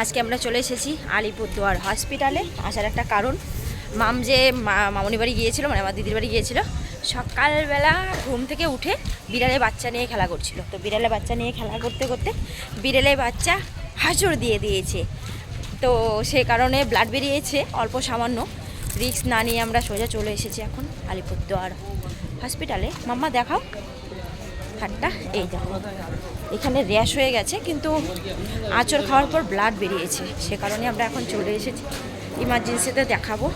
আজকে আমরা চলে এসেছি আলিপুরদুয়ার হসপিটালে। আসার একটা কারণ, মাম যে মামনি বাড়ি গিয়েছিল, মানে আমার দিদির বাড়ি গিয়েছিল, সকালবেলা ঘুম থেকে উঠে বিড়ালের বাচ্চা নিয়ে খেলা করছিল। তো বিড়ালের বাচ্চা নিয়ে খেলা করতে করতে বিড়ালের বাচ্চা হাঁচড় দিয়ে দিয়েছে। তো সে কারণে ব্লাড বেরিয়েছে অল্প সামান্য। রিস্ক না নিয়ে আমরা সোজা চলে এসেছি এখন আলিপুরদুয়ার হসপিটালে। মাম্মা দেখাও হাতটা, এই দেখো এখানে র্যাশ হয়ে গেছে, কিন্তু আঁচড় খাওয়ার পর ব্লাড বেরিয়েছে। সে কারণে আমরা এখন চলে এসেছি, ইমার্জেন্সিতে দেখাবো।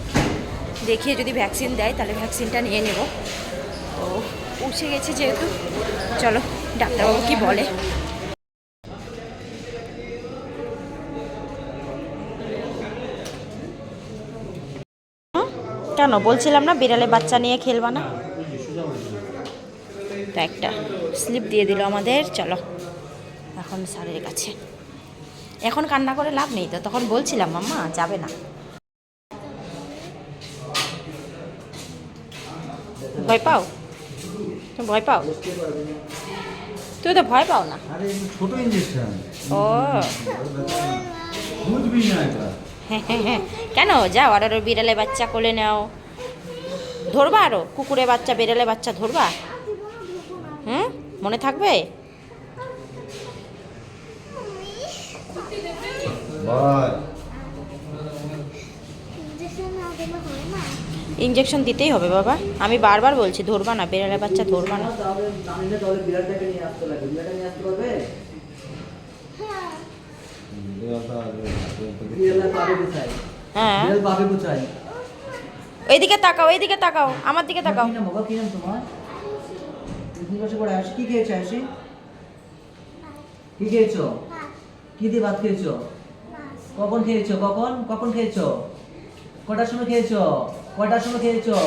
দেখিয়ে যদি ভ্যাকসিন দেয় তাহলে ভ্যাকসিনটা নিয়ে নেব। তো পৌঁছে গেছি যেহেতু, চলো ডাক্তারবাবু কি বলে। কেন বলছিলাম না বিড়ালে বাচ্চা নিয়ে খেলবা না? তো একটা স্লিপ দিয়ে দিল আমাদের। চলো এখন স্যারের কাছে। এখন কান্না করে লাভ নেই, তো তখন বলছিলাম মাম্মা যাবে না। ভয় পাও? ভয় পাও? তুই তো ভয় পাও না। ছোট ইনজেকশন। ও বুঝবি না এটা। হ্যাঁ, কেন যাও আর আরো বিড়ালে বাচ্চা কোলে নাও। ধরবা আরো কুকুরে বাচ্চা বিড়ালে বাচ্চা ধরবা? মনে থাকবে? ইঞ্জেকশন দিতেই হবে বাবা, আমি বারবার বলছি ধরবা না, বিড়ালে বাচ্চা ধরবা না। হ্যাঁ এইদিকে তাকাও, এইদিকে তাকাও, আমার দিকে তাকাও। কি খেয়েছো আয়ুষি? কি খেয়েছো? কি দিয়ে ভাত খেয়েছো? কখন খেয়েছো? কখন খেয়েছো? কটার সময় খেয়েছো? কটার সময় খেয়েছো?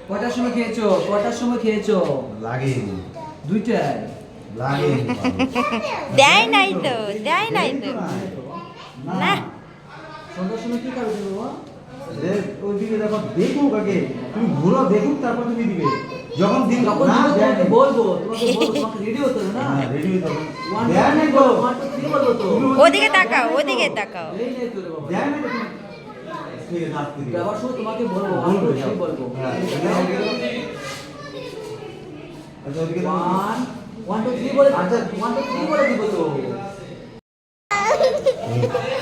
কটার সময় খেয়েছো? কটার সময় খেয়েছো? লাগে দুইটাই লাগে। দেয় নাই তো, দেয় নাই তো না। সন্ধ্যার সময় কি খাবে বাবা? ওইদিকে দেখো, দেখুক আগে, তুমি ঘুরো দেখুক তারপর তুমি দিবে। যখন দিন যখন না দিবে দেয় তোমাকে বলবো, তোমাকে রেডি হতে হবে না? রেডি হতে হবে। 1 দেয় নাই তো। 1 2 3 বলবো তো। ওদিকে তাকাও, ওদিকে তাকাও। এই নেই তো রে বাবা। দেয় নাই তো তুমি। ঠিক আছে আসতে দিও। যাওয়ার সময় তোমাকে বলবো, 1 বলবো 2 যাও। 3 বলবো। হ্যাঁ আচ্ছা ওদিকে দাও। 1 2 3 বলে, আচ্ছা 1 2 3 বলে দিব তো।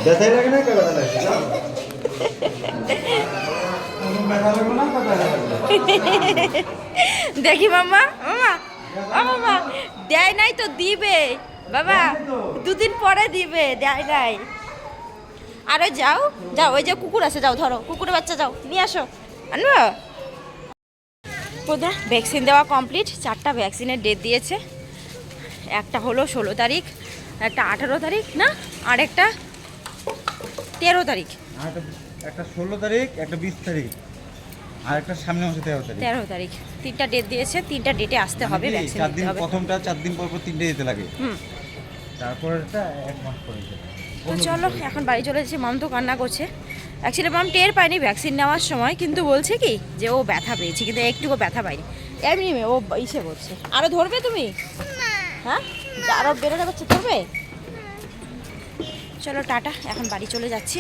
ব্যথা লাগে না? ব্যথা লাগে না? ব্যথা লাগবে না? ব্যথা লাগবে। দেখি মাম্মা, মাম্মা ও মাম্মা, দেয় নাই তো দিবে বাবা, দুদিন পরে দিবে। দেয় নাই। আরে যাও যাও, ওই যে কুকুর আছে, যাও ধরো কুকুরের বাচ্চা, যাও নিয়ে আসো। আনবো কোথা? ভ্যাকসিন দেওয়া কমপ্লিট। 4টা ভ্যাকসিনের ডেট দিয়েছে। একটা হলো 16 তারিখ, একটা 18 তারিখ না, আর একটা 13 তারিখ। একটা 16 তারিখ, একটা 20 তারিখ, আর একটা সামনে মাসে 13 তারিখ। 13 তারিখ 3টা ডেট দিয়েছে। 3টা ডেটে আসতে হবে, ভ্যাকসিন 4 দিতে দিন, হবে। প্রথমটা 4 দিন পর পর 3টে দিতে লাগে। তারপরটা 1 মাস পরে দিতে লাগে। তো চলো এখন বাড়ি চলে যাচ্ছি। মাম তো কান্না করছে। অ্যাকচুয়ালি মাম টের পায়নি ভ্যাকসিন নেওয়ার সময়, কিন্তু বলছে কি যে ও ব্যথা পেয়েছে, কিন্তু একটুকু ব্যথা পায়নি। এমনি ও ইসে করছে। আরো ধরবে তুমি? হ্যাঁ আরো বেরোলে বাচ্চা ধরবে। চলো টাটা, এখন বাড়ি চলে যাচ্ছি।